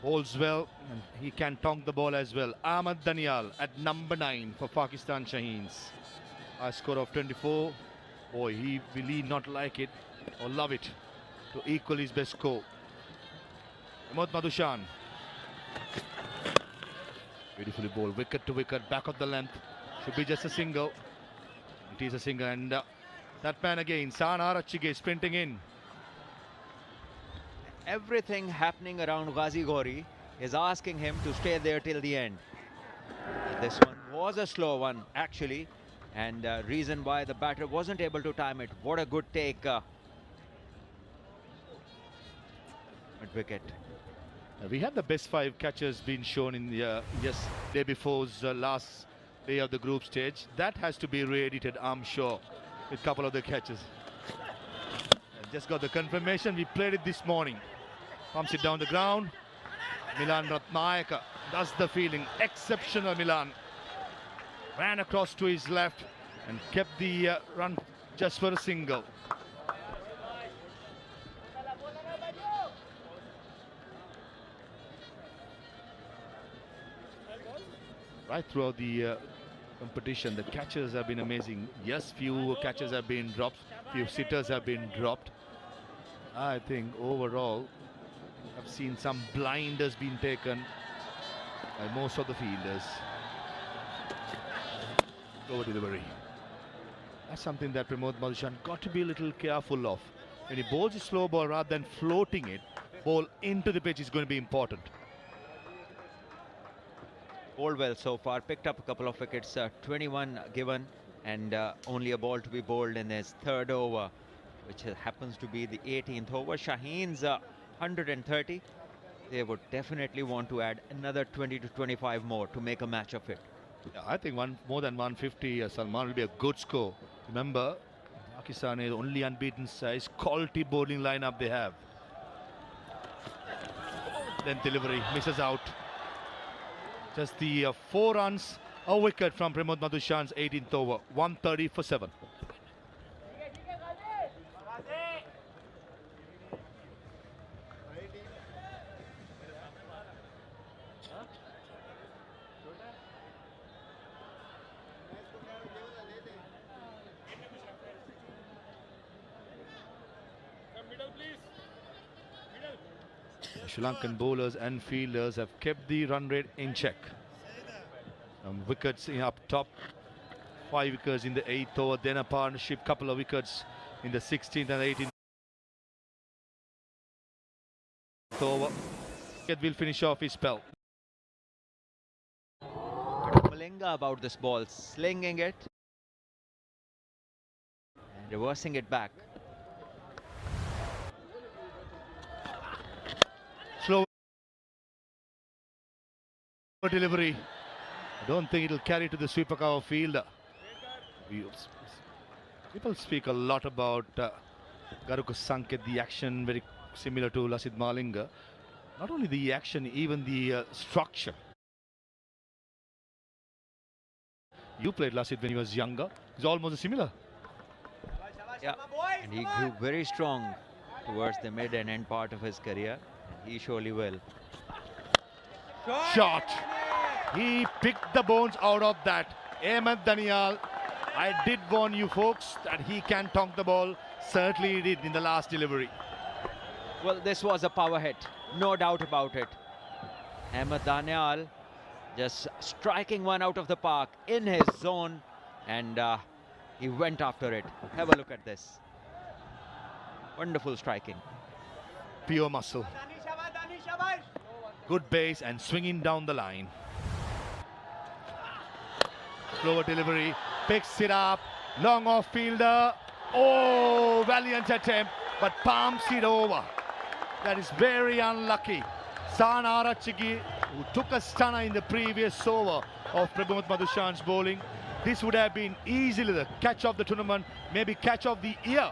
Holds well, and he can tonk the ball as well. Ahmed Danial at number 9 for Pakistan Shaheens. A score of 24. Boy, will he not like it or love it to equal his best score. Pramod Madushan. Beautifully bowled, wicket to wicket, back of the length. Should be just a single. It is a single, and that man again, Saan Arachige sprinting in. Everything happening around Ghazi Ghori is asking him to stay there till the end. This one was a slow one actually, and reason why the batter wasn't able to time it. What a good take at wicket. We had the best 5 catches being shown in the day before's last day of the group stage. That has to be re-edited, I'm sure, with a couple of the catches. Just got the confirmation. We played it this morning. Pumps it down the ground. Milan Ratnayaka does the fielding. Exceptional Milan. Ran across to his left and kept the run just for a single. Right throughout the competition, the catches have been amazing. Yes, few catches have been dropped, few sitters have been dropped. I think overall I've seen some blinders being taken by most of the fielders. Over delivery. That's something that Pramod Madushan got to be a little careful of. When he bowls a slow ball, rather than floating it, ball into the pitch is going to be important. Bowled well so far, picked up a couple of wickets, 21 given, and only a ball to be bowled in his 3rd over, which happens to be the 18th over. Shaheen's 130. They would definitely want to add another 20 to 25 more to make a match of it. Yeah, I think more than 150, Salman, will be a good score. Remember, Pakistan is only unbeaten size, quality bowling lineup they have. Then delivery, misses out. Just the 4 runs, a wicket from Pramod Madushan's 18th over, 130 for 7. Sri Lankan bowlers and fielders have kept the run rate in check. Wickets up top, 5 wickets in the 8th over, then a partnership, couple of wickets in the 16th and 18th over. It will finish off his spell. Malinga about this ball, slinging it and reversing it back. Slow delivery. I don't think it'll carry to the sweeper cover field. People speak a lot about Garuka Sanket, the action very similar to Lasith Malinga. Not only the action, even the structure. You played Lasith when he was younger. It's almost similar. Yeah, and he grew very strong towards the mid and end part of his career. He surely will. Shot. He picked the bones out of that. Ahmed Danial, I did warn you folks that he can tonk the ball. Certainly he did in the last delivery. Well, this was a power hit, no doubt about it. Ahmed Danial just striking one out of the park in his zone, and he went after it. Have a look at this. Wonderful striking. Pure muscle. Good base and swinging down the line. Slower delivery, picks it up, long off fielder. Oh, valiant attempt, but palms it over. That is very unlucky. Saan Arachige, who took a stunner in the previous over of Pramod Madushan's bowling. This would have been easily the catch of the tournament, maybe catch of the year.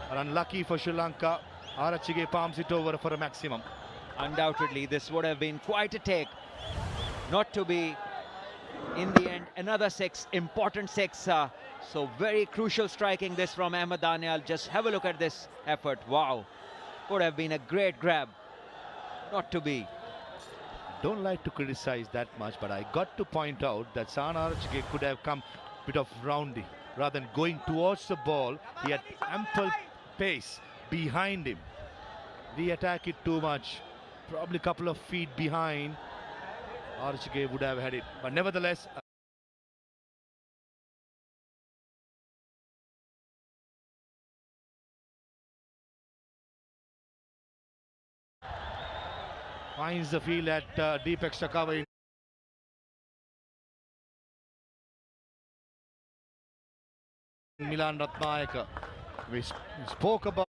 But unlucky for Sri Lanka, Arachige palms it over for a maximum. Undoubtedly, this would have been quite a take. Not to be, in the end, another 6, important 6. So very crucial striking this from Ahmed Danial. Just have a look at this effort. Wow. Would have been a great grab. Not to be. don't like to criticize that much, but I got to point out that San Archige could have come a bit of rounding. Rather than going towards the ball, he had ample pace behind him. Re-attack it too much, probably a couple of feet behind, Archige would have had it. But nevertheless, finds the field at deep extra cover. Milan Ratnayaka. We spoke about